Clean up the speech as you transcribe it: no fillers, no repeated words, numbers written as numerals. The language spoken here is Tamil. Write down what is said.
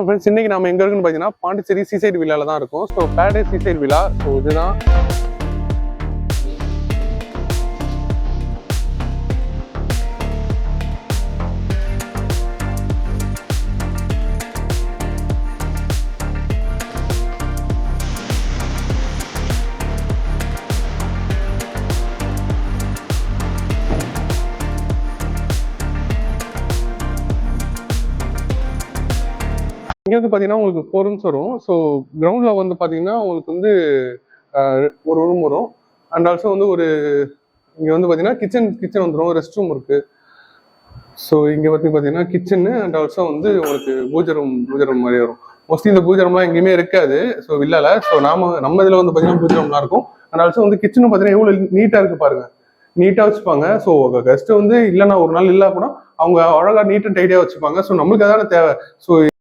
வணக்கம் ஃப்ரெண்ட்ஸ், இன்னைக்கு நம்ம எங்க இருக்குன்னு பார்த்தீங்கன்னா பாண்டிச்சேரி சீசைட் வில்லால தான் இருக்கும். So paradise seaside villa. So இதுதான் இங்கே வந்து பார்த்தீங்கன்னா உங்களுக்கு 4 rooms வரும். ஸோ கிரவுண்டில் வந்து பார்த்தீங்கன்னா உங்களுக்கு வந்து ஒரு ரூம் வரும். அண்ட் ஆல்சோ வந்து ஒரு இங்கே வந்து பார்த்தீங்கன்னா கிச்சன் வந்துடும், ரெஸ்ட் ரூம் இருக்கு. ஸோ இங்கே வந்து பார்த்தீங்கன்னா கிச்சனு அண்ட் ஆல்சோ வந்து உங்களுக்கு பூஜை ரூம் மாதிரி வரும். மோஸ்ட்லி இந்த பூஜை ரூம்லாம் எங்கேயுமே இருக்காது. ஸோ வில்லால ஸோ நம்ம இதில் வந்து பார்த்தீங்கன்னா பூஜை ரூம்லாம் இருக்கும். அண்ட் ஆல்சோ வந்து கிச்சனும் பார்த்தீங்கன்னா எவ்வளோ நீட்டாக இருக்கு பாருங்க, நீட்டாக வச்சுப்பாங்க. ஸோ கெஸ்ட் வந்து இல்லைன்னா ஒரு நாள் இல்லை அப்படின்னா அவங்க அழகாக நீட் அண்ட் டைடியாக வச்சுப்பாங்க. ஸோ நம்மளுக்கு அதான தேவை. ஸோ